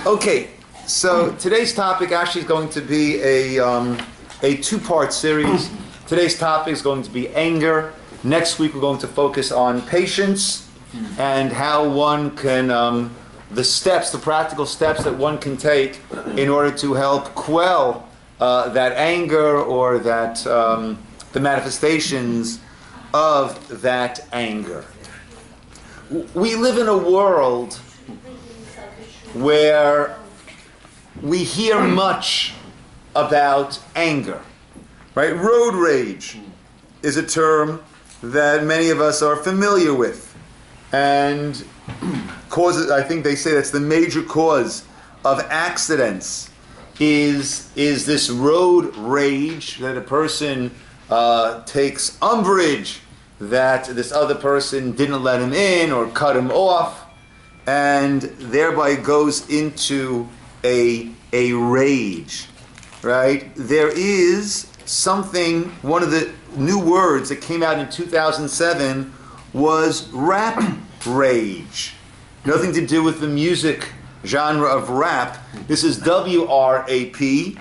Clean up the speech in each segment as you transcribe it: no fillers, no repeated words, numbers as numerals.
Okay, so today's topic actually is going to be a two-part series. Today's topic is going to be anger. Next week we're going to focus on patience and how one can, the practical steps that one can take in order to help quell that anger or that the manifestations of that anger. We live in a world where we hear much about anger, right? Road rage is a term that many of us are familiar with, and causes, I think they say that's the major cause of accidents is this road rage, that a person takes umbrage that this other person didn't let him in or cut him off, and thereby goes into a rage, right? There is something, one of the new words that came out in 2007 was rap rage. Nothing to do with the music genre of rap. This is W-R-A-P,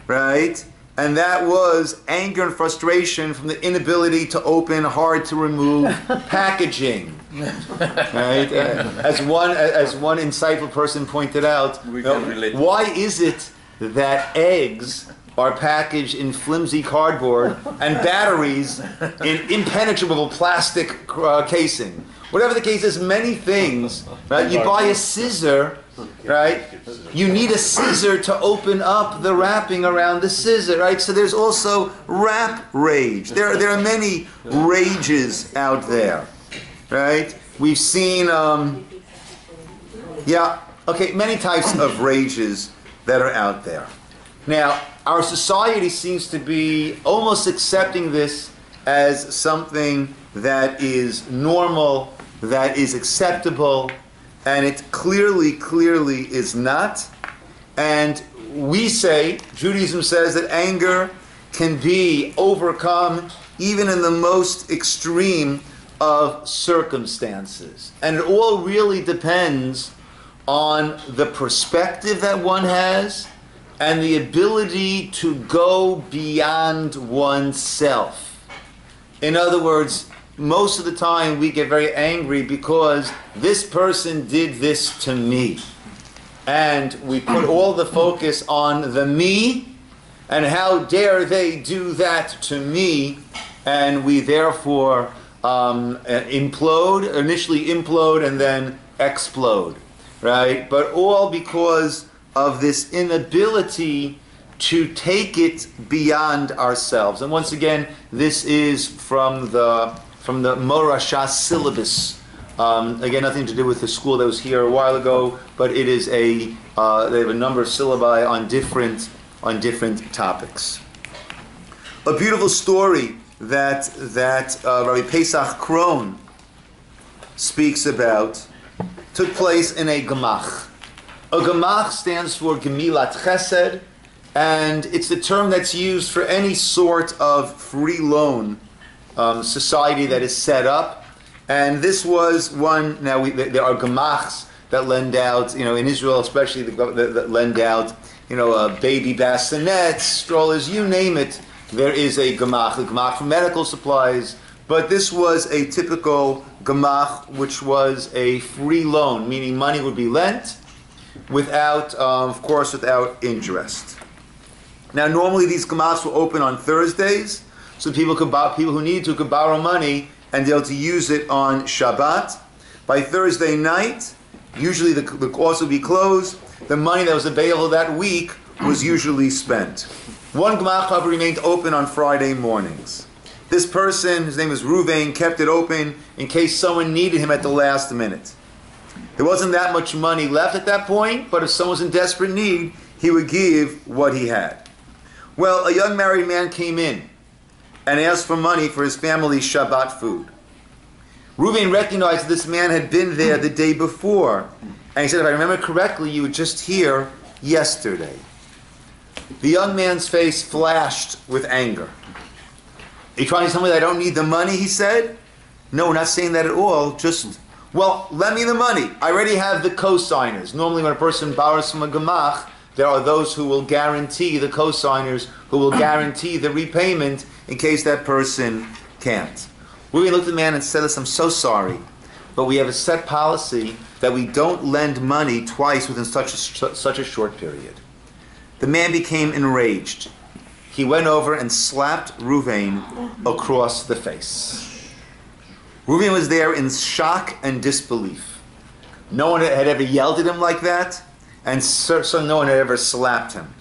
right? And that was anger and frustration from the inability to open hard to remove packaging. Right? As one insightful person pointed out, why is it that eggs are packaged in flimsy cardboard and batteries in impenetrable plastic casing? Whatever the case is, many things, right? You buy a scissor, right? You need a scissor to open up the wrapping around the scissor, right? So there's also rap rage. There are many rages out there, right? We've seen, many types of rages that are out there. Now, our society seems to be almost accepting this as something that is normal, that is acceptable, and it clearly is not. And we say, Judaism says that anger can be overcome even in the most extreme of circumstances. And it all really depends on the perspective that one has and the ability to go beyond oneself. In other words, most of the time we get very angry because this person did this to me. And we put all the focus on the me, and how dare they do that to me, and we therefore initially implode and then explode, right? But all because of this inability to take it beyond ourselves. And once again, this is from the Morashah syllabus. Again, nothing to do with the school that was here a while ago, but it is they have a number of syllabi on different topics. A beautiful story that Rabbi Pesach Krohn speaks about took place in a gemach. A gemach stands for Gemilat Chesed, and it's the term that's used for any sort of free loan society that is set up. And this was one. Now there are gemachs that lend out, in Israel especially, that lend out, baby bassinets, strollers, you name it. There is a gemach for medical supplies. But this was a typical gemach, which was a free loan, meaning money would be lent without, of course, without interest. Now, normally these gemachs were open on Thursdays, so people who needed to could borrow money and be able to use it on Shabbat. By Thursday night, usually the course would be closed. The money that was available that week was usually spent. One gemach, however, remained open on Friday mornings. This person, his name is Ruvain, kept it open in case someone needed him at the last minute. There wasn't that much money left at that point, but if someone was in desperate need, he would give what he had. Well, a young married man came in and asked for money for his family's Shabbat food. Reuben recognized this man had been there the day before, and he said, if I remember correctly, you were just here yesterday. The young man's face flashed with anger. Are you trying to tell me that I don't need the money, he said? No, we're not saying that at all. Just Well, lend me the money. I already have the co-signers. Normally when a person borrows from a gemach, there are those who will guarantee, the co-signers, who will guarantee the repayment in case that person can't. Reuven looked at the man and said, "Listen, I'm so sorry, but we have a set policy that we don't lend money twice within such a short period." The man became enraged. He went over and slapped Reuven across the face. Reuven was there in shock and disbelief. No one had ever yelled at him like that, and certainly no one had ever slapped him.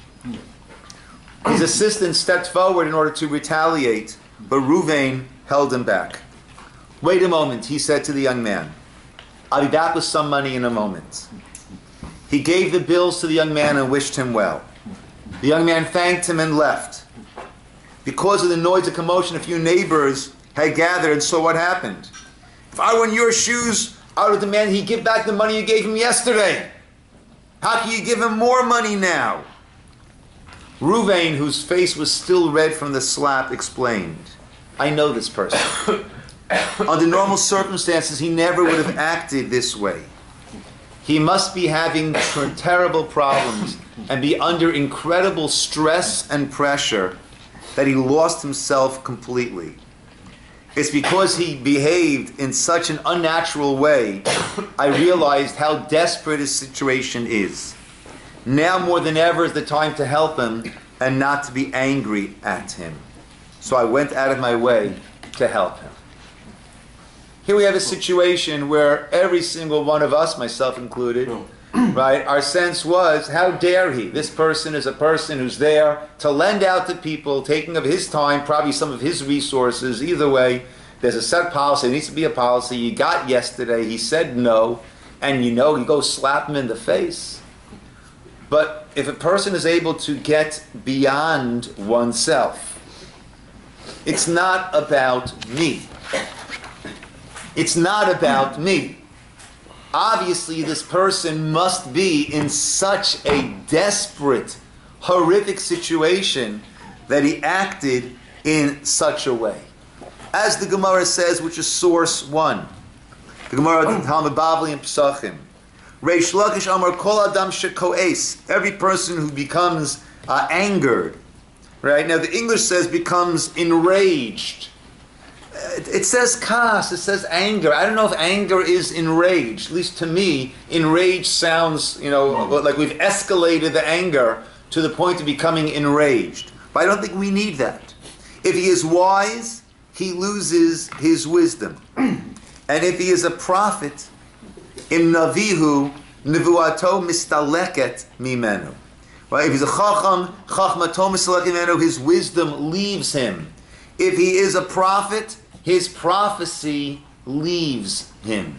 His assistant stepped forward in order to retaliate, but Reuven held him back. "Wait a moment," he said to the young man. "I'll be back with some money in a moment." He gave the bills to the young man and wished him well. The young man thanked him and left. Because of the noise and commotion, a few neighbors had gathered and saw what happened. "If I were in your shoes, I would demand he give back the money you gave him yesterday. How can you give him more money now?" Reuven, whose face was still red from the slap, explained, "I know this person. Under normal circumstances, he never would have acted this way. He must be having terrible problems and be under incredible stress and pressure that he lost himself completely. It's because he behaved in such an unnatural way, I realized how desperate his situation is. Now more than ever is the time to help him and not to be angry at him. So I went out of my way to help him." Here we have a situation where every single one of us, myself included, right, our sense was, how dare he? This person is a person who's there to lend out to people, taking of his time, probably some of his resources. Either way, there's a set policy. There needs to be a policy. You got yesterday. He said no, and you go slap him in the face. But if a person is able to get beyond oneself, it's not about me. It's not about me. Obviously, this person must be in such a desperate, horrific situation that he acted in such a way. As the Gemara says, which is source 1, the Gemara Talmud Bavli and Pesachim, Reish Lakish Amar Kol Adam Shekoes, every person who becomes angered, right? Now the English says becomes enraged. It says kas, it says anger. I don't know if anger is enraged. At least to me, enraged sounds, like we've escalated the anger to the point of becoming enraged. But I don't think we need that. If he is wise, he loses his wisdom. And if he is a prophet, im navihu nevuato mistaleket mimenu. Right? If he's a chacham, chachmato mistaleket mimenu, his wisdom leaves him. If he is a prophet, his prophecy leaves him.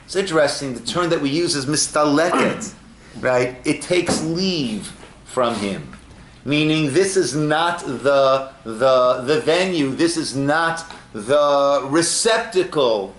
It's interesting, the term that we use is mistaleket, right? It takes leave from him. Meaning this is not the venue, this is not the receptacle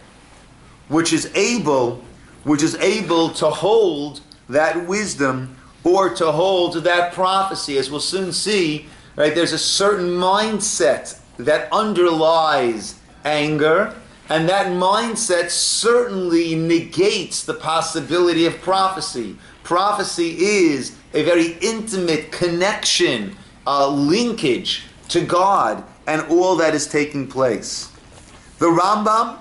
which is able to hold that wisdom or to hold that prophecy. As we'll soon see, right, there's a certain mindset that underlies anger, and that mindset certainly negates the possibility of prophecy. Prophecy is a very intimate connection, linkage to God and all that is taking place. The Rambam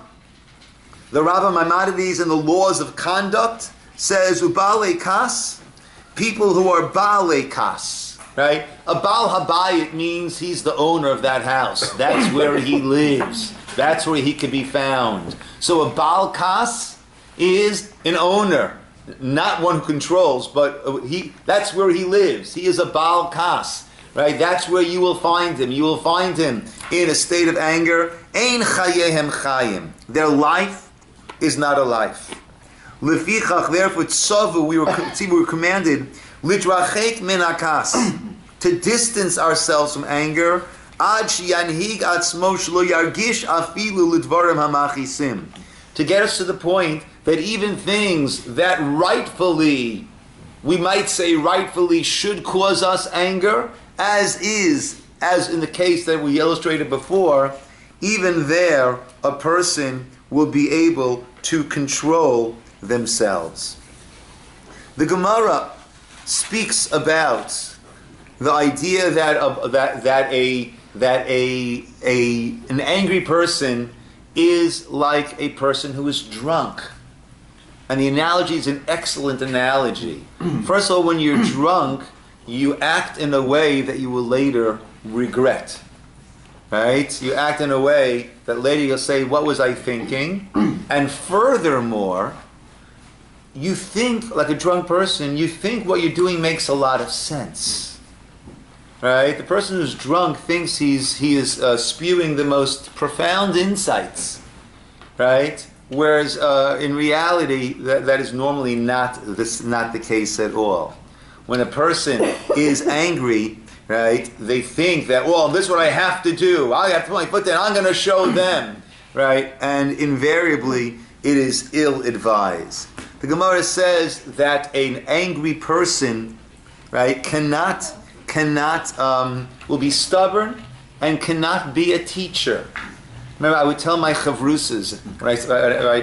Maimonides in the Laws of Conduct says, Ubale Kas, people who are Bale Kas, right? A Baal Habayit means he's the owner of that house. That's where he lives. That's where he can be found. So a Baal Kas is an owner, not one who controls, but that's where he lives. He is a Baal Kas, right? That's where you will find him. You will find him in a state of anger. Ein chayehem chayim. Their life is not a life. Lefichach, therefore, tzavu, we were commanded, litrachek min hakas, to distance ourselves from anger, ad sheyanhig atzmo shelo yargish afilu lidvarim hamachisim, to get us to the point that even things that rightfully, we might say rightfully, should cause us anger, as in the case that we illustrated before, even there a person will be able to control themselves. The Gemara speaks about the idea that an angry person is like a person who is drunk. And the analogy is an excellent analogy. First of all, when you're drunk, you act in a way that you will later regret. Right? You act in a way that later you'll say, what was I thinking? And furthermore, you think, like a drunk person, you think what you're doing makes a lot of sense. Right? The person who's drunk thinks he is spewing the most profound insights. Right? Whereas in reality, that is normally not the case at all. When a person is angry, right, they think that, well, this is what I have to do. I have to put my foot down. I'm going to show them. Right? And invariably, it is ill-advised. The Gemara says that an angry person, right, will be stubborn and cannot be a teacher. Remember, I would tell my chavrusas, right,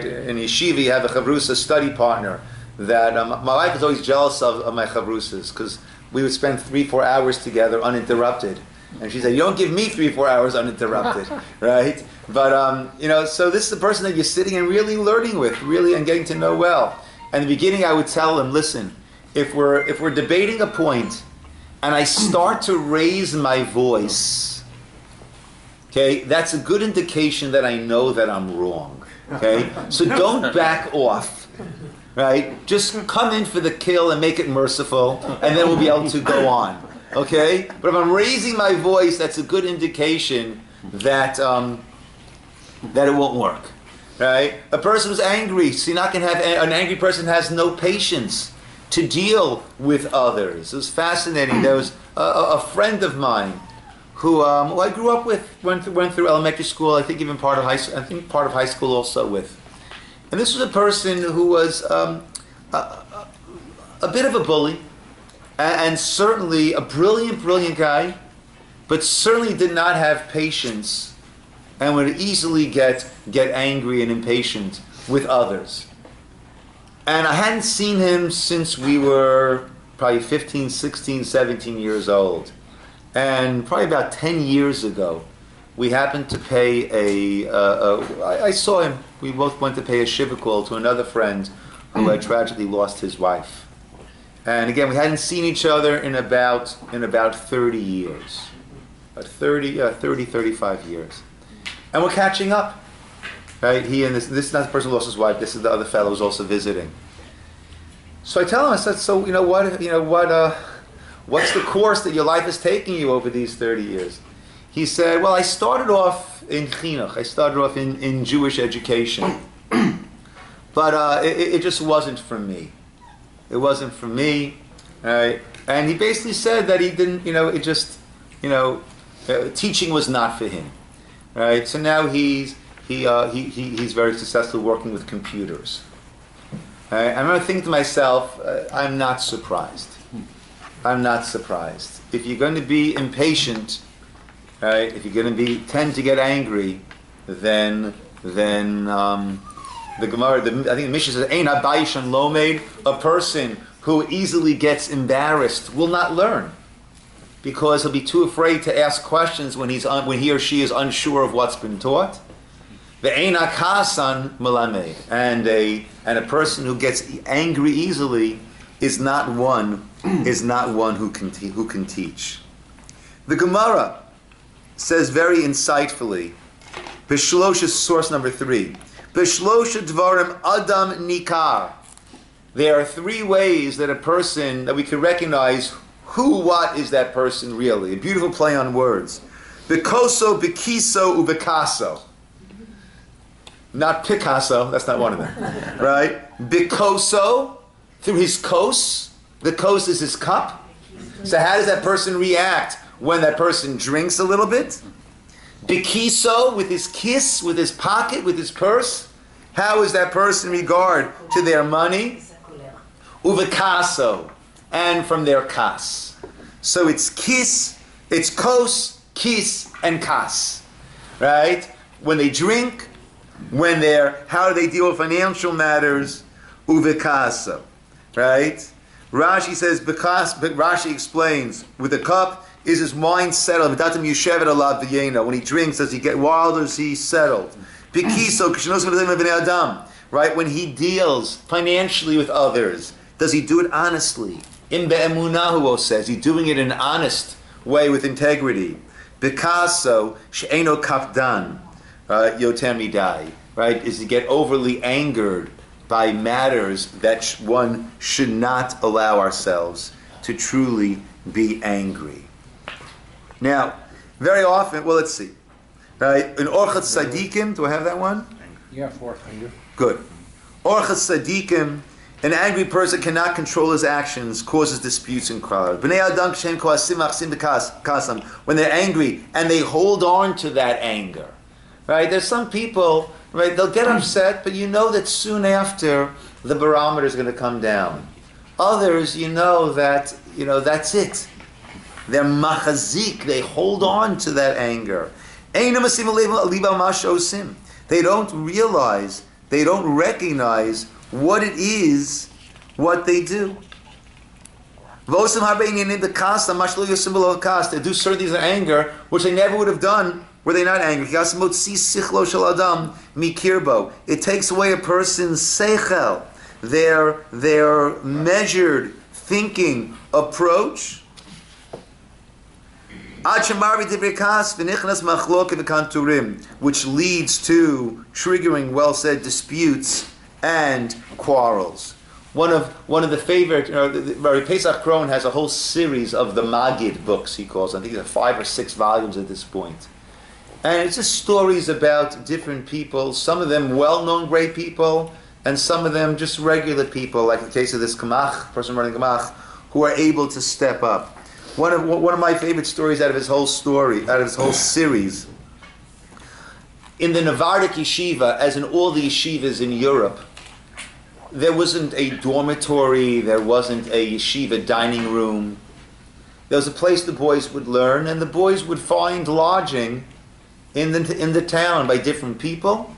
in yeshiva, you have a chavrusa study partner, that my wife was always jealous of my chavrusas, because we would spend 3-4 hours together uninterrupted. And she said, you don't give me 3-4 hours uninterrupted, right? But, so this is the person that you're sitting and really learning with, really, and getting to know well. And in the beginning, I would tell them, listen, if we're debating a point, and I start to raise my voice, okay, that's a good indication that I know that I'm wrong, okay? So don't back off, right? Just come in for the kill and make it merciful, and then we'll be able to go on, okay? But if I'm raising my voice, that's a good indication that it won't work, right? A person who's angry, so you're not going to have, an angry person has no patience to deal with others. It was fascinating. There was a friend of mine who I grew up with, went through elementary school, I think even part of high school also with. And this was a person who was a bit of a bully, and certainly a brilliant guy, but certainly did not have patience and would easily get angry and impatient with others. And I hadn't seen him since we were probably 15, 16, 17 years old. And probably about 10 years ago, we happened to pay I saw him. We both went to pay a shiva call to another friend who had tragically lost his wife. And again, we hadn't seen each other in about 30 years. 35 years. And we're catching up. Right? He and this is not the person who lost his wife, this is the other fellow who's also visiting. So I tell him, I said, so what's the course that your life is taking you over these 30 years? He said, well, I started off in chinuch. I started off in Jewish education. But it just wasn't for me. It wasn't for me. Right? And he basically said that he didn't, teaching was not for him. Right? So now he's very successful working with computers. Right? I remember thinking to myself, I'm not surprised. I'm not surprised. If you're going to be impatient, right? If you're going to tend to get angry, then the Gemara, I think the Mishnah says, "Ein habayishan lomed." A person who easily gets embarrassed will not learn, because he'll be too afraid to ask questions when he or she is unsure of what's been taught. The ein hakasan melamed, and a person who gets angry easily is not one who can teach. The Gemara says very insightfully, Bishlosha, source number 3, Bishlosha dvarim adam nikar. There are 3 ways that we can recognize what is that person really. A beautiful play on words. Bikoso, bikiso, ubikaso. Not Picasso, that's not one of them. Right? Bikoso, through his kos. The kos is his cup. So how does that person react when that person drinks a little bit? Bikiso, with his kiss, with his pocket, with his purse. How is that person regard to their money? Uvikaso, and from their kas. So it's kiss, it's kos, kiss, and kas. Right? When they drink, How do they deal with financial matters? Uvikasa, right? Rashi says, because, but Rashi explains, with the cup, is his mind settled? When he drinks, does he get wild or is he settled? Right? When he deals financially with others, does he do it honestly? In be'emunahu says, he's doing it in an honest way with integrity. Picasso, she'eno kapdan, yotemidai, right? Is to get overly angered by matters that one should not allow ourselves to truly be angry. Now, very often, well, let's see. Right? In Orchat Sadikim, do I have that one? Yeah, 4 finger. Good. Orchat Sadikim, an angry person cannot control his actions, causes disputes and crowd. When they're angry and they hold on to that anger, right? There's some people, right? They'll get upset, but you know that soon after the barometer is going to come down. Others, that's it. They're machazik. They hold on to that anger. They don't realize, they don't recognize what it is, what they do. They do certain things in anger, which they never would have done were they not angry. It takes away a person's seichel, their measured thinking approach. Which leads to triggering well-said disputes and quarrels. One of the favorite, Rabbi Pesach Krohn has a whole series of the Magid books, he calls them. I think there are 5 or 6 volumes at this point. And it's just stories about different people, some of them well-known great people, and some of them just regular people, like the case of this Kamach, person running Kamach, who are able to step up. One of my favorite stories out of his whole series, in the Navardik Yeshiva, as in all the yeshivas in Europe, there wasn't a dormitory, there wasn't a yeshiva dining room. There was a place the boys would learn, and the boys would find lodging in the town by different people.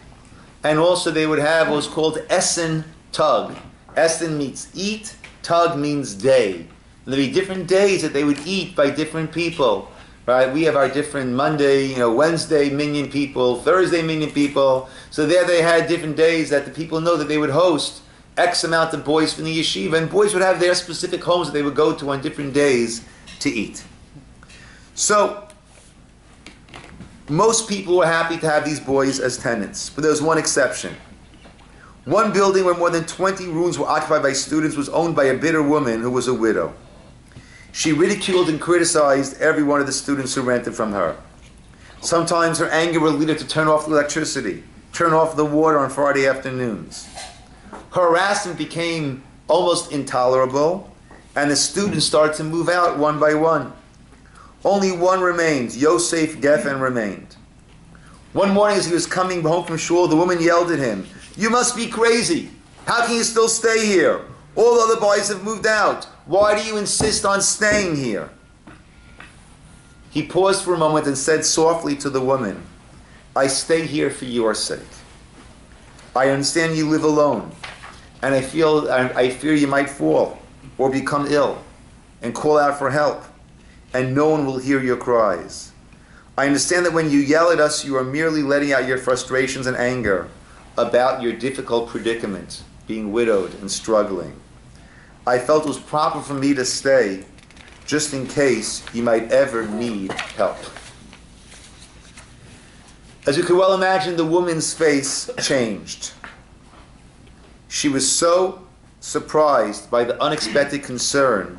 And also they would have what was called Essen Tug. Essen means eat, Tug means day. And there'd be different days that they would eat by different people. Right? We have our different Monday, Wednesday minyan people, Thursday minyan people. So there they had different days that the people know that they would host X amount of boys from the yeshiva, and boys would have their specific homes that they would go to on different days to eat. So, most people were happy to have these boys as tenants, but there was one exception. One building where more than 20 rooms were occupied by students was owned by a bitter woman who was a widow. She ridiculed and criticized every one of the students who rented from her. Sometimes her anger would lead her to turn off the electricity, turn off the water on Friday afternoons. Her harassment became almost intolerable, and the students started to move out one by one. Only one remained. Yosef Geffen remained. One morning as he was coming home from shul, the woman yelled at him, "You must be crazy. How can you still stay here? All the other boys have moved out. Why do you insist on staying here?" He paused for a moment and said softly to the woman, "I stay here for your sake. I understand you live alone, and I fear you might fall or become ill and call out for help, and no one will hear your cries. I understand that when you yell at us, you are merely letting out your frustrations and anger about your difficult predicament, being widowed and struggling. I felt it was proper for me to stay, just in case you might ever need help." As you can well imagine, the woman's face changed. She was so surprised by the unexpected concern,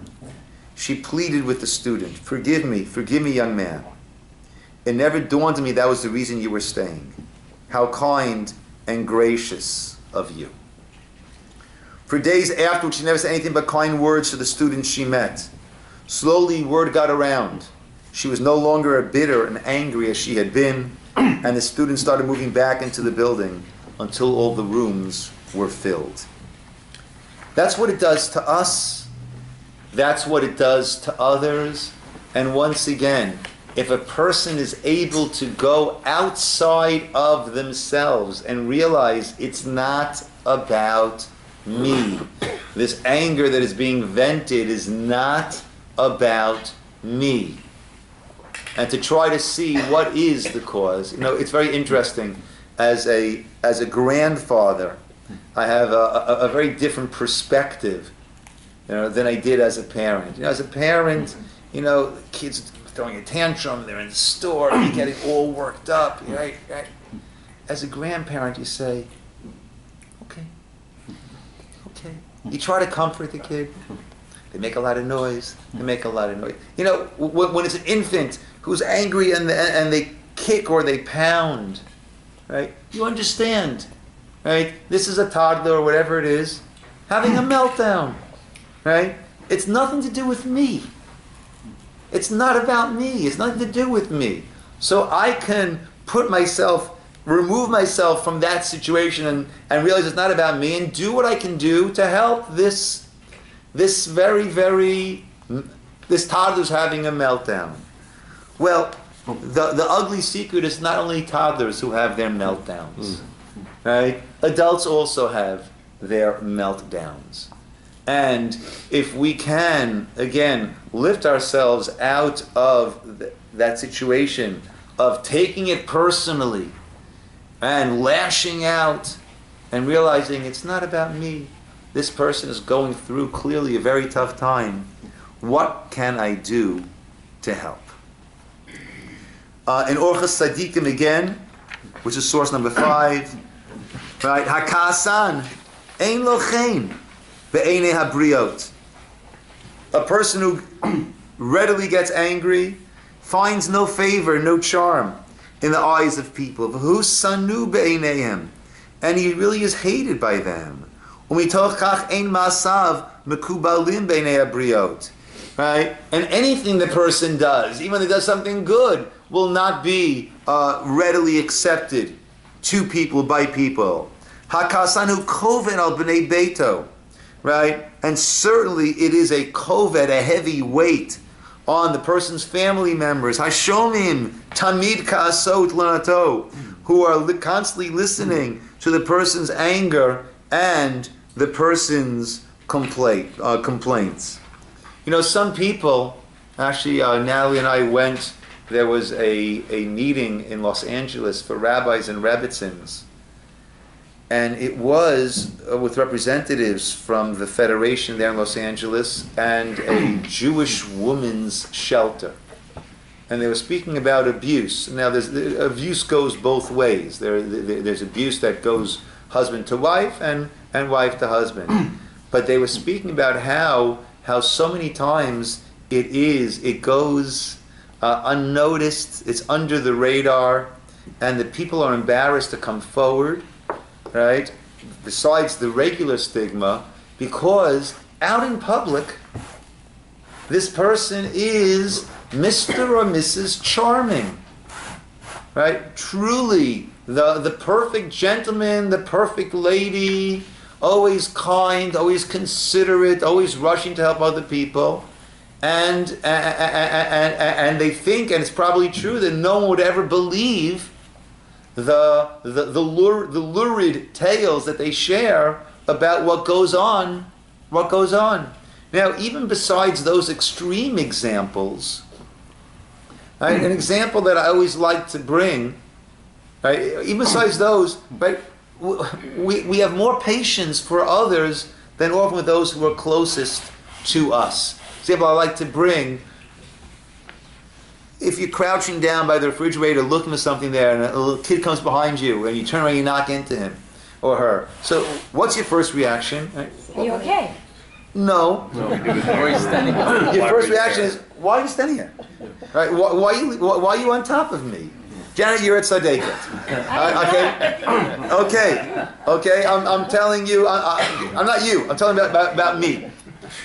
she pleaded with the student, forgive me, young man. It never dawned on me that was the reason you were staying. How kind and gracious of you." For days afterwards, she never said anything but kind words to the students she met. Slowly, word got around. She was no longer as bitter and angry as she had been, and the students started moving back into the building until all the rooms were filled. That's what it does to us. That's what it does to others. And once again, if a person is able to go outside of themselves and realize it's not about me. This anger that is being vented is not about me. And to try to see what is the cause. It's very interesting. As a grandfather, I have a very different perspective, than I did as a parent. As a parent, kids throwing a tantrum, they're in the store, you're getting all worked up, right? As a grandparent, you say, okay. You try to comfort the kid. They make a lot of noise. When it's an infant who's angry and they kick or they pound, right? You understand, right? This is a toddler or whatever it is, having a meltdown, right? It's nothing to do with me. It's not about me. It's nothing to do with me. So I can remove myself from that situation and realize it's not about me and do what I can do to help this toddler's having a meltdown. Well, the ugly secret is not only toddlers who have their meltdowns, right? Adults also have their meltdowns. And if we can, again, lift ourselves out of that situation of taking it personally and lashing out and realizing it's not about me. This person is going through clearly a very tough time. What can I do to help? In Orchas Tzadikim again, which is source number 5, right? Hakasan ein lo chen be'enei habriot. A person who readily gets angry finds no favor, no charm in the eyes of people. V'hu sanu be'eineihem, and he really is hated by them. Umitoch kach ein masav mekubalim be'enei habriot. Right? And anything the person does, even when he does something good, will not be readily accepted to people, by people. Hakasanu koven al b'nei beito. Right? And certainly it is a koved, a heavy weight on the person's family members. Hashomim tamid ka'asot lanato, who are constantly listening to the person's anger and the person's complaints. Some people, actually, Natalie and I went, there was a meeting in Los Angeles for rabbis and rebbitzins, and it was with representatives from the Federation there in Los Angeles and a Jewish women's shelter. And they were speaking about abuse. Now, abuse goes both ways. There's abuse that goes husband to wife and wife to husband. But they were speaking about how so many times it goes unnoticed, it's under the radar, and the people are embarrassed to come forward, right? Besides the regular stigma, because out in public, this person is Mr. or Mrs. Charming, right? Truly, the perfect gentleman, the perfect lady, always kind, always considerate, always rushing to help other people, and they think, and it's probably true, that no one would ever believe the lurid tales that they share about what goes on. Now, even besides those extreme examples, right, an example that I always like to bring, right, even besides those, right, we have more patience for others than often with those who are closest to us. Example I like to bring: if you're crouching down by the refrigerator looking for something there, and a little kid comes behind you, and you turn around and you knock into him or her. So, what's your first reaction? Are you okay? No. Your first reaction is, why are you standing here? Right? Why are you on top of me? Janet, you're at Sadeka. Okay. I'm telling you. I'm not you. I'm telling about me.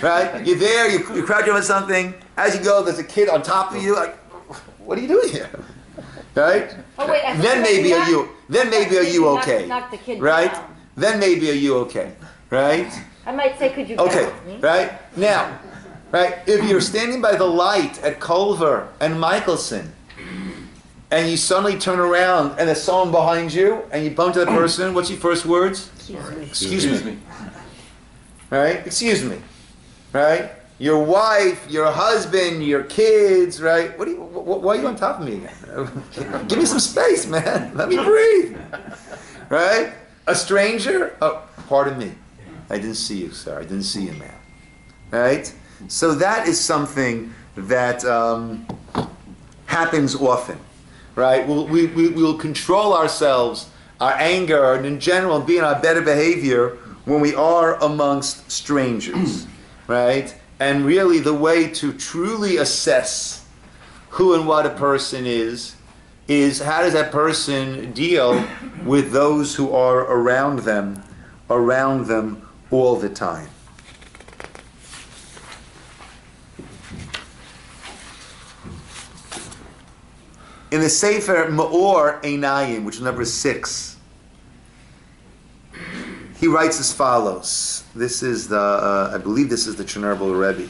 Right? You're there. You're crouching over something. As you go, there's a kid on top of you. Like, what are you doing here? Right? Oh wait. Then maybe are you okay? Knock the kid right? down. Then maybe are you okay? Right? I might say, could you? Okay. Me? Right? Now, Right? If you're standing by the light at Culver and Michelson, and you suddenly turn around and there's someone behind you, and you bump into that person, what's your first words? Excuse me. Right? Excuse me. Right? Your wife, your husband, your kids, right? Why are you on top of me again? Give me some space, man. Let me breathe. Right? A stranger? Oh, pardon me. I didn't see you, sir. I didn't see you, man. Right? So that is something that happens often. Right? We'll control ourselves, our anger, and in general, be in our better behavior when we are amongst strangers. Right? And really the way to truly assess who and what a person is how does that person deal with those who are around them all the time. In the Sefer Ma'or Einayim, which is number 6, he writes as follows. This is I believe this is the Chernobyl Rebbe.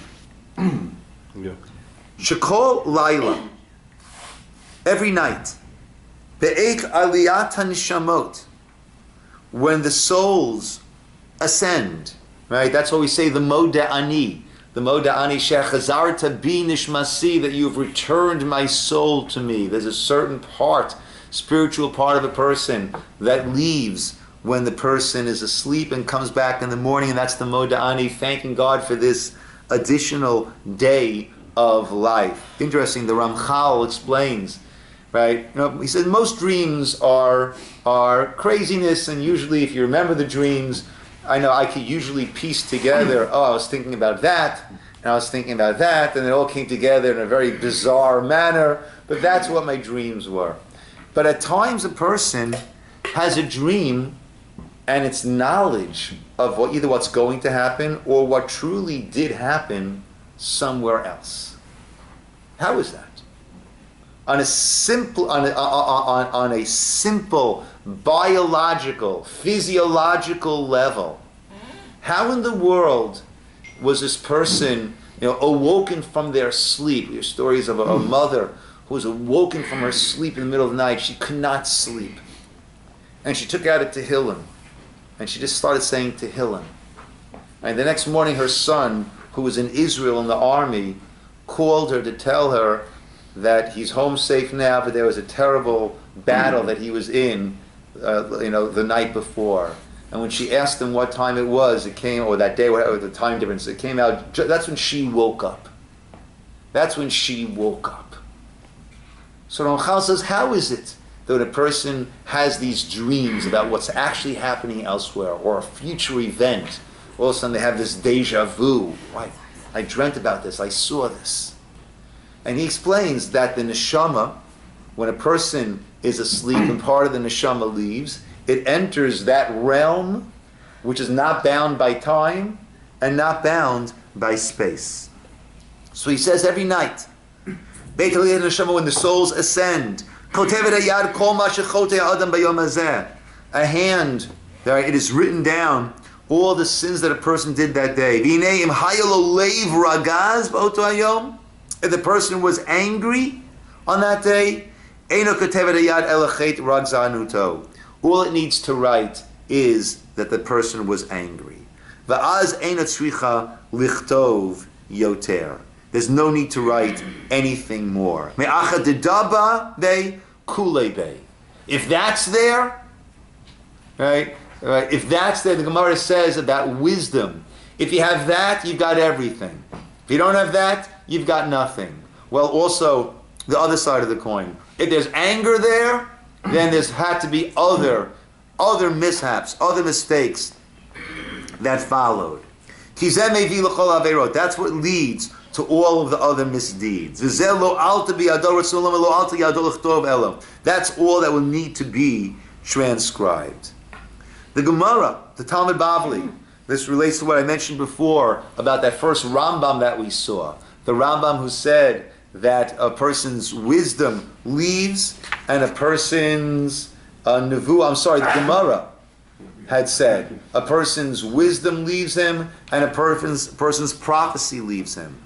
Shekol Laila, every night, Be'ek Aliyat HaNishamot, when the souls ascend, right? That's what we say, the Moda'ani. The Moda'ani Shechazarta Bi Nishmasi, that you have returned my soul to me. There's a certain part, spiritual part of a person that leaves when the person is asleep and comes back in the morning, and that's the Moda'ani, thanking God for this additional day of life. Interesting, the Ramchal explains, right? He says most dreams are craziness, and usually if you remember the dreams, I know I could usually piece together, I was thinking about that, and I was thinking about that, and it all came together in a very bizarre manner, but that's what my dreams were. But at times a person has a dream, and it's knowledge of either what's going to happen or what truly did happen somewhere else. How is that? On a simple biological, physiological level, how in the world was this person, awoken from their sleep? There's stories of a mother who was awoken from her sleep in the middle of the night. She could not sleep, and she took out a Tehillim, and she just started saying Tehillim. And the next morning, her son, who was in Israel in the army, called her to tell her that he's home safe now, but there was a terrible battle that he was in, the night before. And when she asked him what time it was, it came, or that day, whatever the time difference, it came out, that's when she woke up. That's when she woke up. So Ramchal says, how is it that when a person has these dreams about what's actually happening elsewhere, or a future event, all of a sudden they have this deja vu. Why? I dreamt about this, I saw this. And he explains that the neshama, when a person is asleep and part of the neshama leaves, it enters that realm which is not bound by time and not bound by space. So he says every night, Beit Aliyah neshama, when the souls ascend, a hand, it is written down all the sins that a person did that day. If the person was angry on that day, all it needs to write is that the person was angry. There's no need to write anything more. If that's there, right? If that's there, the Gemara says about wisdom. If you have that, you've got everything. If you don't have that, you've got nothing. Well, also, the other side of the coin. If there's anger there, then there's had to be other mishaps, other mistakes that followed. That's what leads to all of the other misdeeds. That's all that will need to be transcribed. The Gemara, the Talmud Bavli, this relates to what I mentioned before about that first Rambam that we saw. The Rambam who said that a person's wisdom leaves and a person's the Gemara had said a person's wisdom leaves him and a person's prophecy leaves him.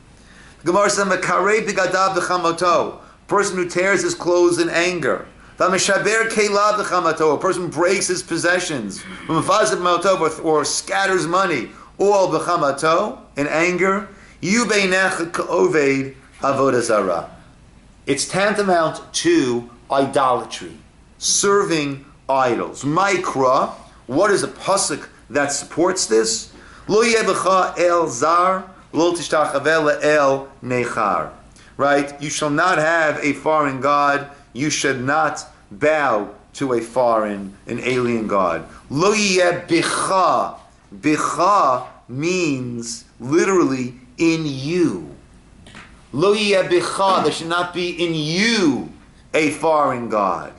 Gemara says, "Mekarei bigadav b'chamoto." Person who tears his clothes in anger. V'mishaber keilav b'chamato. A person who breaks his possessions. V'mafazib mato, or scatters money. All b'chamato, in anger. You beinech ka'oved avodah zarah. It's tantamount to idolatry, serving idols. Mikra, what is a pasuk that supports this? Lo yebecha el zar, lo tishtachaveh el nechar. Right? You shall not have a foreign god. You should not bow to a foreign, an alien god. Lo yebecha. Becha means literally in you. Lo yebecha. There should not be in you a foreign god.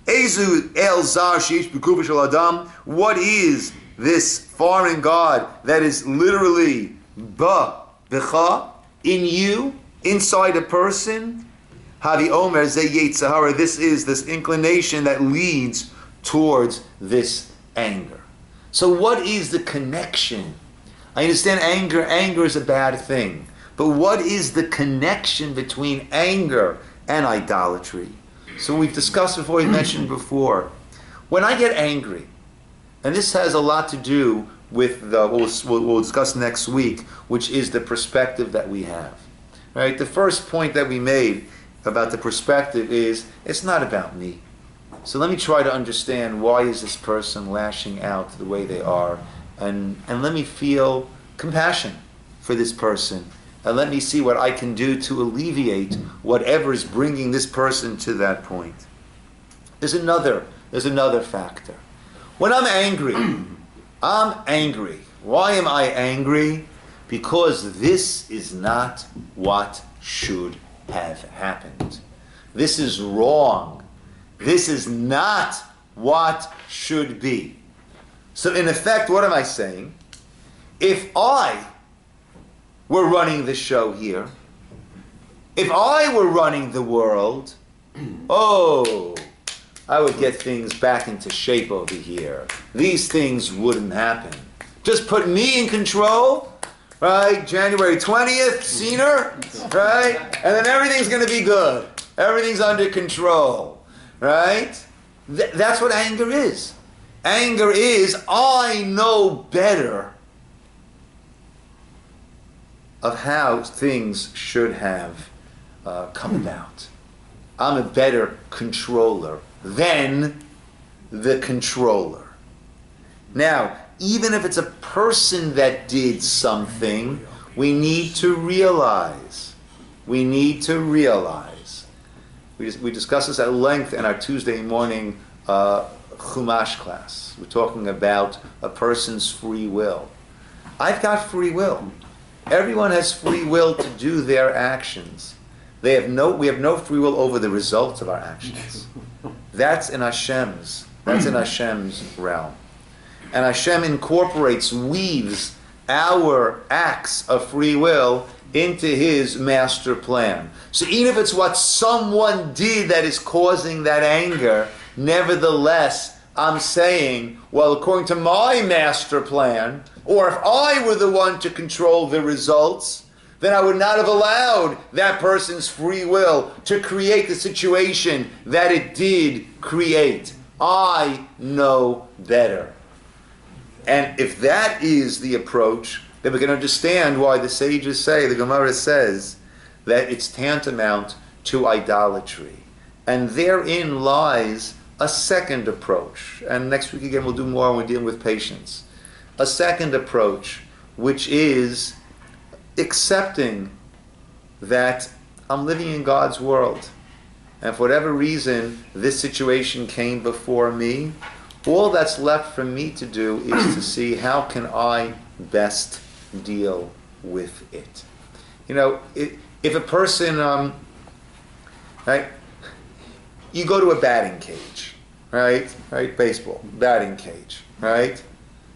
Ezu el zar sheish b'kufa shel adam. What is this foreign god that is literally becha, in you, inside a person? Havi omer ze yetzahara. This is this inclination that leads towards this anger. So what is the connection? I understand anger is a bad thing. But what is the connection between anger and idolatry? So we've discussed before, we mentioned before. When I get angry, and this has a lot to do with we'll discuss next week, which is the perspective that we have. Right? The first point that we made about the perspective is, it's not about me. So let me try to understand, why is this person lashing out the way they are, and let me feel compassion for this person, and let me see what I can do to alleviate whatever is bringing this person to that point. There's another factor. When I'm angry, Why am I angry? Because this is not what should have happened. This is wrong. This is not what should be. So in effect, what am I saying? If I were running the show here, if I were running the world, I would get things back into shape over here. These things wouldn't happen. Just put me in control, right? January 20th, CIner, right? And then everything's going to be good. Everything's under control, right? That's what anger is. Anger is, I know better of how things should have come about. I'm a better controller than the controller. Now, even if it's a person that did something, we need to realize. We discussed this at length in our Tuesday morning Chumash class. We're talking about a person's free will. I've got free will. Everyone has free will to do their actions. We have no free will over the results of our actions. That's in Hashem's realm. And Hashem incorporates, weaves our acts of free will into His master plan. So even if it's what someone did that is causing that anger, nevertheless, I'm saying, well, according to my master plan, or if I were the one to control the results, then I would not have allowed that person's free will to create the situation that it did create. I know better. And if that is the approach, then we can understand why the sages say, the Gemara says, that it's tantamount to idolatry. And therein lies a second approach. And next week again we'll do more when we're dealing with patience. A second approach, which is accepting that I'm living in God's world. And for whatever reason, this situation came before me. All that's left for me to do is to see how can I best deal with it. You know, if a person, right, you go to a batting cage, right, baseball, batting cage, right?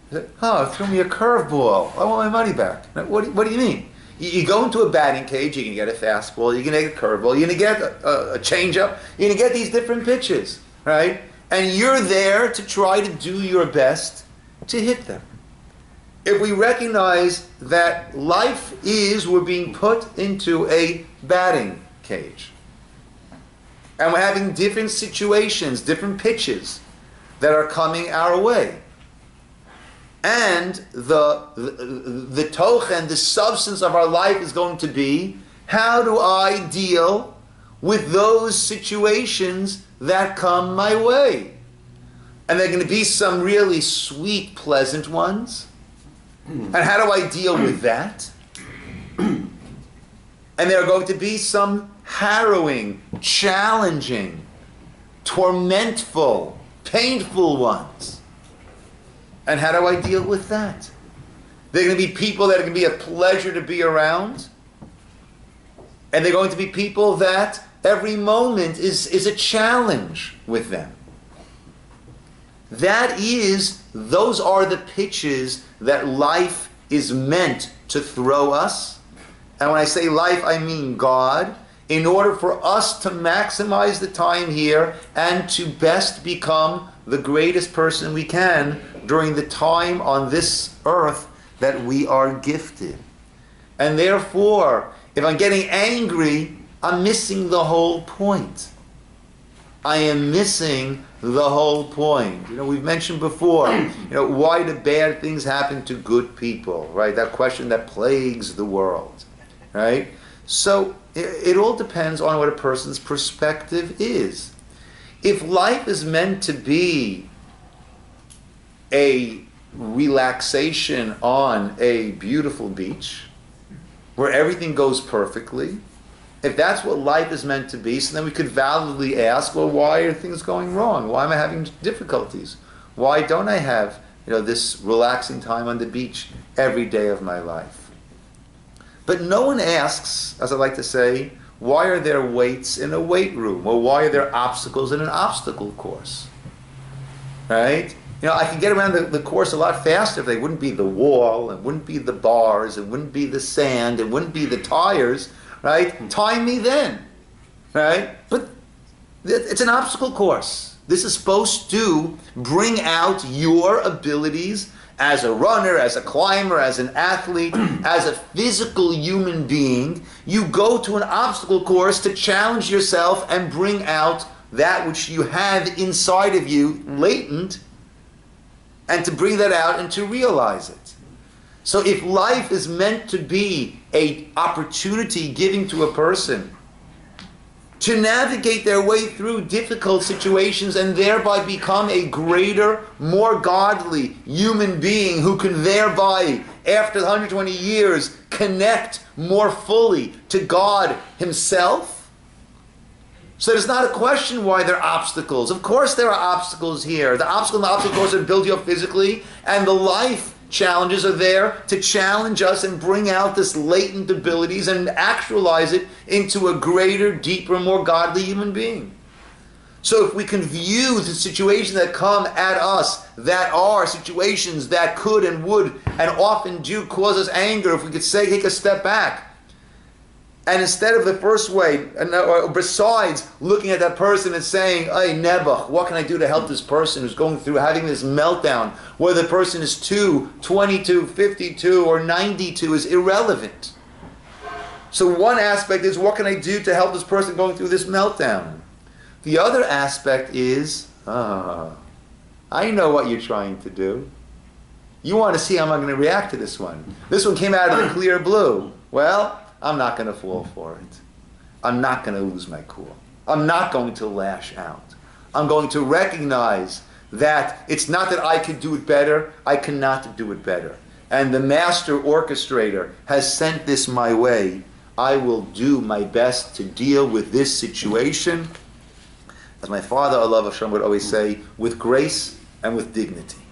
Threw me a curveball. I want my money back. What do you mean? You go into a batting cage, you can get a fastball, you can get a curveball, you're going to get a changeup, you're going to get these different pitches, right? And you're there to try to do your best to hit them. if we recognize that life is, we're being put into a batting cage. And we're having different situations, different pitches that are coming our way. And the tochen, the substance of our life is going to be, how do I deal with those situations that come my way? And they're going to be some really sweet, pleasant ones. And how do I deal with that? And there are going to be some harrowing, challenging, tormentful, painful ones. And how do I deal with that? There are going to be people that are going to be a pleasure to be around. And they're going to be people that every moment is a challenge with them. Those are the pitches that life is meant to throw us. And when I say life, I mean God, in order for us to maximize the time here and to best become the greatest person we can during the time on this earth that we are gifted. And therefore, if I'm getting angry, I'm missing the whole point. I am missing the whole point. We've mentioned before, why do bad things happen to good people, right? That question that plagues the world, right? So it all depends on what a person's perspective is. If life is meant to be a relaxation on a beautiful beach, where everything goes perfectly, if that's what life is meant to be, so then we could validly ask, well, why are things going wrong? Why am I having difficulties? Why don't I have, this relaxing time on the beach every day of my life? But no one asks, as I like to say, why are there weights in a weight room? Or why are there obstacles in an obstacle course? Right? I could get around the course a lot faster if they wouldn't be the wall, it wouldn't be the bars, it wouldn't be the sand, it wouldn't be the tires. Right? Time me then. Right? But it's an obstacle course. This is supposed to bring out your abilities as a runner, as a climber, as an athlete, as a physical human being. You go to an obstacle course to challenge yourself and bring out that which you have inside of you, latent, and to bring that out and to realize it. So if life is meant to be an opportunity given to a person to navigate their way through difficult situations and thereby become a greater, more godly human being who can thereby, after 120 years, connect more fully to God Himself. So there's not a question why there are obstacles. Of course there are obstacles here. The obstacle course that build you up physically, and the life challenges are there to challenge us and bring out this latent abilities and actualize it into a greater, deeper, more godly human being. So if we can view the situations that come at us that are situations that could and would and often do cause us anger, if we could say, take a step back, and instead of the first way, besides looking at that person and saying, hey, Nebuch, what can I do to help this person who's going through having this meltdown, whether the person is 2, 22, 52, or 92 is irrelevant. So one aspect is, what can I do to help this person going through this meltdown? The other aspect is, I know what you're trying to do. You want to see how I'm going to react to this one. This one came out of the clear blue. Well, I'm not going to fall for it. I'm not going to lose my cool. I'm not going to lash out. I'm going to recognize that it's not that I could do it better, I cannot do it better. And the master orchestrator has sent this my way. I will do my best to deal with this situation, as my father, Allah Hashem, would always say, with grace and with dignity.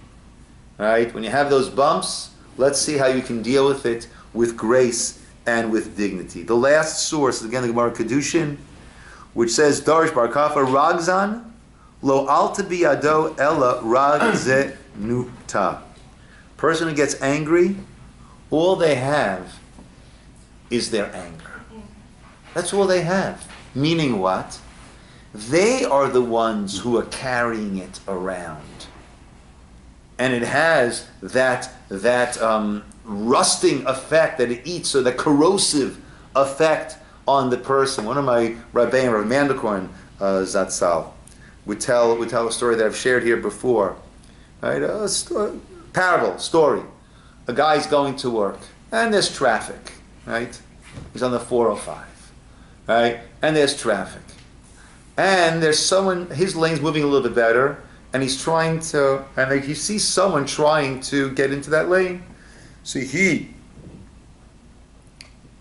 All right? When you have those bumps, let's see how you can deal with it with grace and with dignity. The last source, again, the Gemara Kedushin, which says, Darish Bar Kafa, Ragzan, Lo alta biyado ella ragzenuta. Person who gets angry, all they have is their anger. That's all they have. Meaning what? They are the ones who are carrying it around. and it has that rusting effect that it eats, or the corrosive effect on the person. One of my Rabbi, Rabbi Mandelkorn Zatzal, would tell a story that I've shared here before. Right, parable story. A guy's going to work, and there's traffic. Right, he's on the 405. Right, and there's traffic, and there's someone. His lane's moving a little bit better, and he's trying to. And he sees someone trying to get into that lane. So he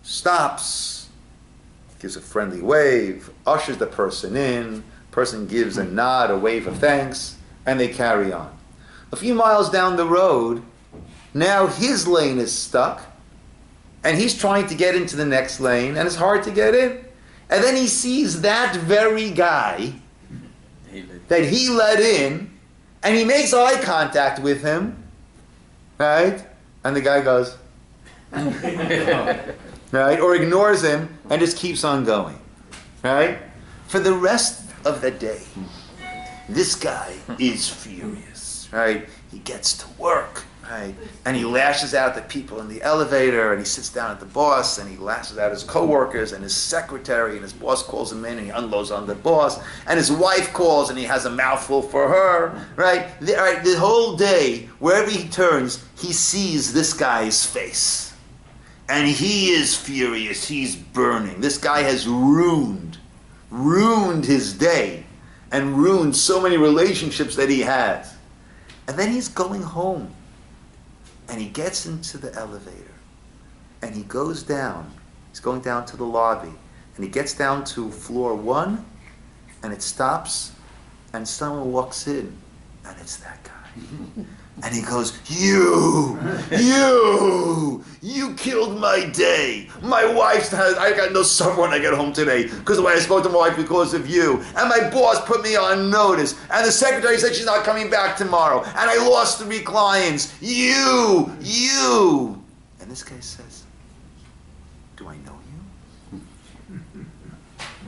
stops, gives a friendly wave, ushers the person in, person gives a nod, a wave of thanks, and they carry on. A few miles down the road, now his lane is stuck, and he's trying to get into the next lane, and it's hard to get in. And then he sees that very guy that he let in, and he makes eye contact with him, right? And the guy goes, right? Or ignores him and just keeps on going, right? For the rest of the day, this guy is furious, right? He gets to work, right? And he lashes out at the people in the elevator, and he sits down at the boss, and he lashes out at his coworkers and his secretary, and his boss calls him in, and he unloads on the boss, and his wife calls, and he has a mouthful for her, right? The whole day, wherever he turns, he sees this guy's face. And he is furious, he's burning. This guy has ruined his day, and ruined so many relationships that he has. And then he's going home, and he gets into the elevator, and he goes down. He's going down to the lobby, and he gets down to floor 1, and it stops, and someone walks in, and it's that guy. And he goes, you killed my day. My wife's, I got no supper when I get home today because the way I spoke to my wife because of you. And my boss put me on notice. And the secretary said she's not coming back tomorrow. And I lost 3 clients. You. And this guy says, do I know you?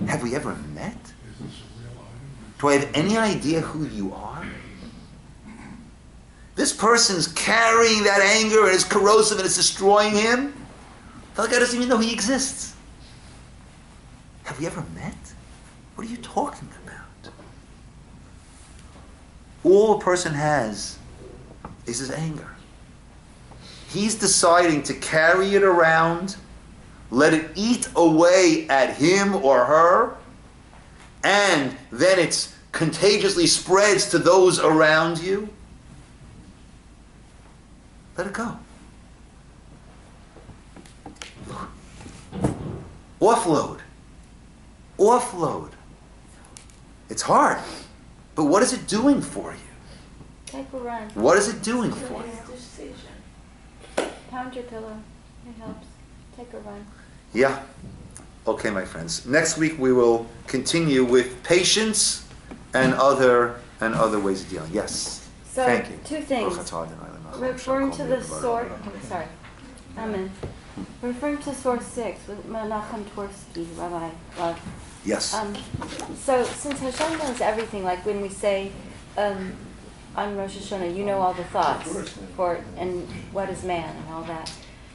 Have we ever met? Do I have any idea who you are? This person's carrying that anger, and it's corrosive, and it's destroying him. The other guy doesn't even know he exists. Have we ever met? What are you talking about? All a person has is his anger. He's deciding to carry it around, let it eat away at him or her, and then it contagiously spreads to those around you. Let it go. Offload. It's hard. But what is it doing for you? Take a run. What is it doing for you? Pound your pillow. It helps. Take a run. Yeah. Okay, my friends. Next week we will continue with patience and other ways of dealing. Yes. So, thank you. 2 things. Referring to the source, Amen. Referring to source 6 with Menachem Tversky, Rabbi. Yes. So since Hashem knows everything, like when we say on Rosh Hashanah, you know all the thoughts and what is man and all that.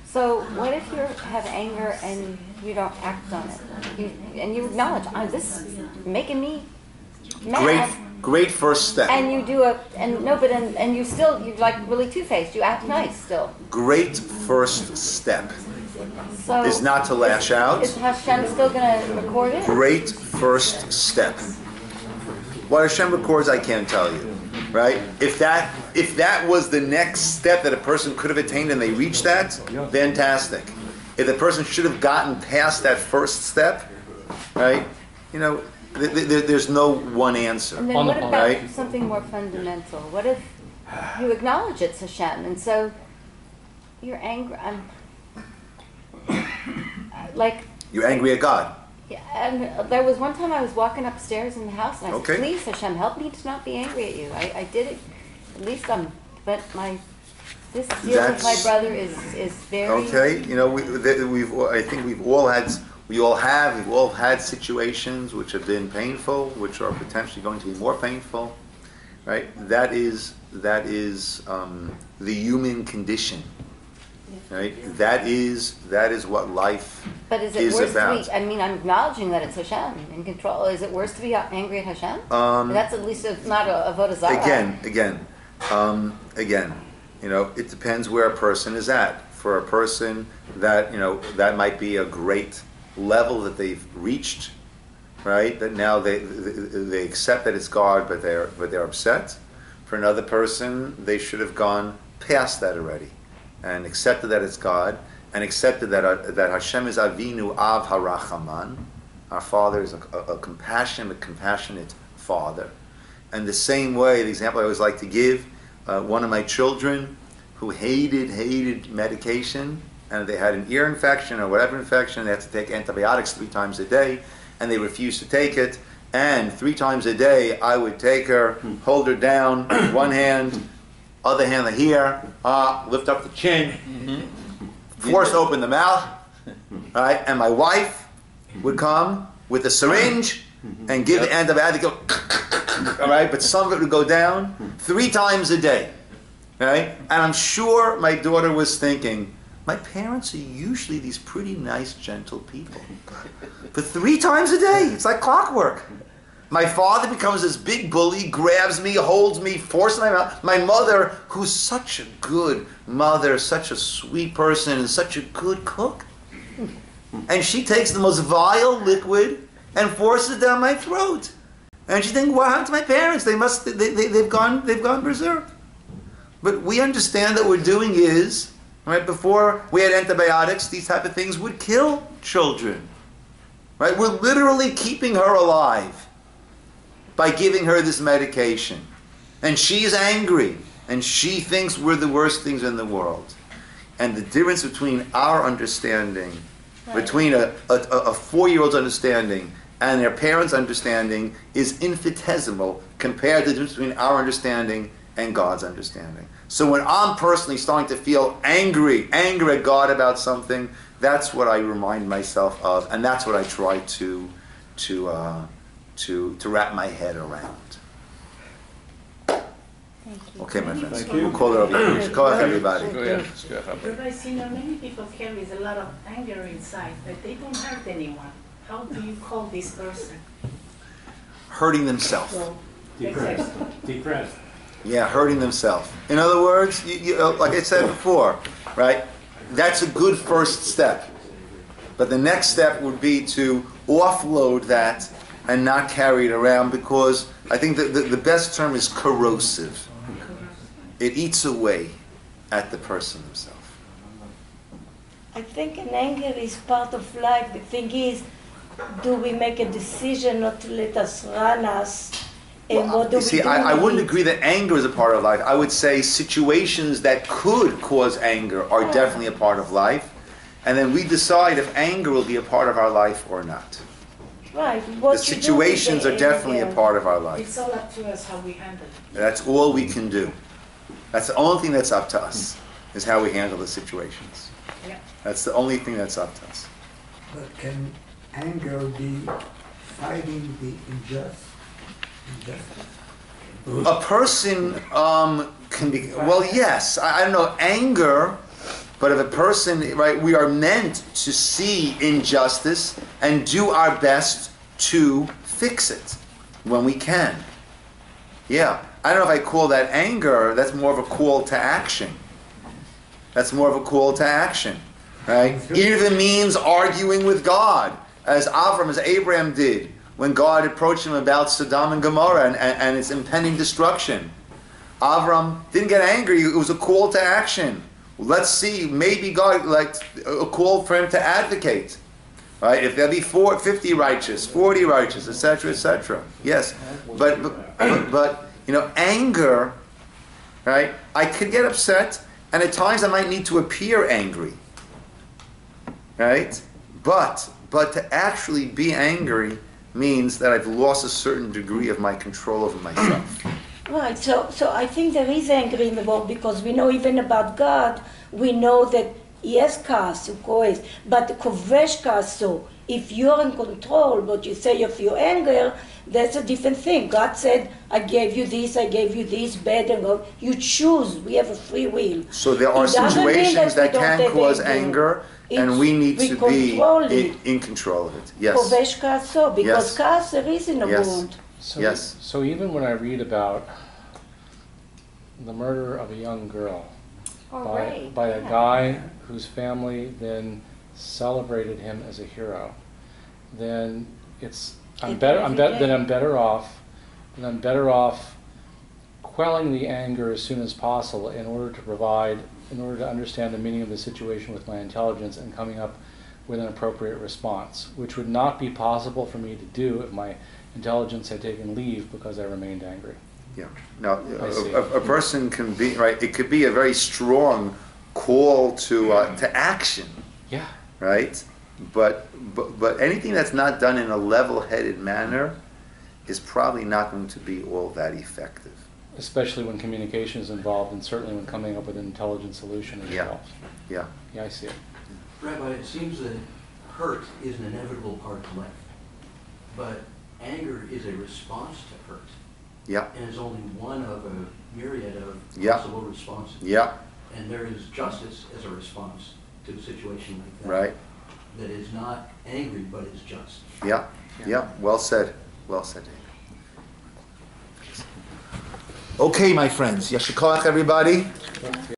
So what if you have anger and you don't act on it? You acknowledge, this is making me mad. Great first step. And you do and you still, you're like really two-faced. You act nice still. Great first step So is not to lash out. Is Hashem still going to record it? Great first step. What Hashem records, I can't tell you. Right? If that was the next step that a person could have attained and they reached that, fantastic. If the person should have gotten past that first step, right? There's no one answer. And then what about something more fundamental? What if you acknowledge it's Hashem, and so you're angry? You're angry at God. Yeah, and there was one time I was walking upstairs in the house, and I said, Okay. "Please, Hashem, help me to not be angry at you. I did it. At least this deal with my brother is very okay." We've all had situations which have been painful, which are potentially going to be more painful, right? That is the human condition, right? That is what life But is it is worse about. to be, I mean, I'm acknowledging that it's Hashem in control. Is it worse to be angry at Hashem? That's at least not a avodah zarah. Again, it depends where a person is at. For a person that, that might be a great level that they've reached, right? That now they accept that it's God, but they're upset. For another person, they should have gone past that already, and accepted that it's God, and accepted that Hashem is Avinu Av Harachaman. Our Father is a compassionate Father. And the same way, the example I always like to give, one of my children who hated medication, and they had an ear infection or whatever infection, they had to take antibiotics 3 times a day, and they refused to take it. And 3 times a day, I would take her, hold her down, one hand, other hand here, lift up the chin, force open the mouth, right? And my wife would come with a syringe and give the antibiotic, go, all right? But some of it would go down 3 times a day, right? And I'm sure my daughter was thinking, my parents are usually these pretty nice, gentle people. But 3 times a day, it's like clockwork. My father becomes this big bully, grabs me, holds me, forces my mouth. My mother, who's such a good mother, such a sweet person, and such a good cook. And she takes the most vile liquid and forces it down my throat. And she thinks, what happened to my parents? They've gone berserk. But we understand that what we're doing is, right, before we had antibiotics, these type of things would kill children. Right? We're literally keeping her alive by giving her this medication. And she's angry. And she thinks we're the worst things in the world. And the difference between our understanding, between a 4-year-old's understanding and their parents' understanding is infinitesimal compared to the difference between our understanding and God's understanding. So when I'm personally starting to feel angry at God about something, that's what I remind myself of, and that's what I try to wrap my head around. Thank you. Okay, my friends. Thank you. We'll call it over here. Call out everybody. Go ahead. Rabbi, many people carry a lot of anger inside, but they don't hurt anyone. How do you call this person? Hurting themselves. Depressed. Yeah, hurting themselves. In other words, you, like I said before, right? That's a good first step. But the next step would be to offload that and not carry it around, because I think the best term is corrosive. It eats away at the person himself. I think an anger is part of life. The thing is, do we make a decision not to let us run us? And what do we do? I wouldn't agree that anger is a part of life. I would say situations that could cause anger are definitely a part of life. And then we decide if anger will be a part of our life or not. Right. The situations are definitely a part of our life. It's all up to us how we handle it. That's all we can do. That's the only thing that's up to us, is how we handle the situations. Yeah. That's the only thing that's up to us. But can anger be fighting the injustice? A person can be, well, yes, I don't know, anger, but if a person, right, we are meant to see injustice and do our best to fix it when we can. Yeah, I don't know if I call that anger, that's more of a call to action. That's more of a call to action, right? Even if it means arguing with God, as Abraham did, when God approached him about Sodom and Gomorrah and its impending destruction. Avram didn't get angry, it was a call to action. Let's see, maybe God, like, a call for him to advocate. Right? If there'll be 50 righteous, 40 righteous, etc., etc. Yes, but anger, right? I could get upset, and at times I might need to appear angry. Right? But to actually be angry means that I've lost a certain degree of my control over myself. Right, so I think there is anger in the world, because we know even about God, we know that he has kaas, but kovesh kaaso, If you're in control, but you say of your anger, that's a different thing. God said, I gave you this, bad and good. You choose. We have a free will. So there are It doesn't mean situations that we don't can have cause anger, and It's- we need to be control it. in control of it. Yes. Kovesh kaso, because Yes. kas there is in the Yes. world. So, Yes. So even when I read about the murder of a young girl Or by rape, a yeah. guy whose family then celebrated him as a hero, then it's I'm People every day. then I'm better off. Then I'm better off quelling the anger as soon as possible in order to understand the meaning of the situation with my intelligence and coming up with an appropriate response, which would not be possible for me to do if my intelligence had taken leave because I remained angry. Yeah. Now, I see. a person can be right. It could be a very strong call to action, Yeah. right? But anything that's not done in a level-headed manner is probably not going to be all that effective. Especially when communication is involved, and certainly when coming up with an intelligent solution is Yeah. involved. Yeah. Yeah, I see it. Rabbi, it seems that hurt is an inevitable part of life, but anger is a response to hurt, Yeah. and is only one of a myriad of Yeah. possible responses. Yeah. And there is justice as a response to a situation like that. Right. That is not angry, but is just. Yeah. Yeah. Well said. Well said. Okay, my friends. Yashikach, everybody.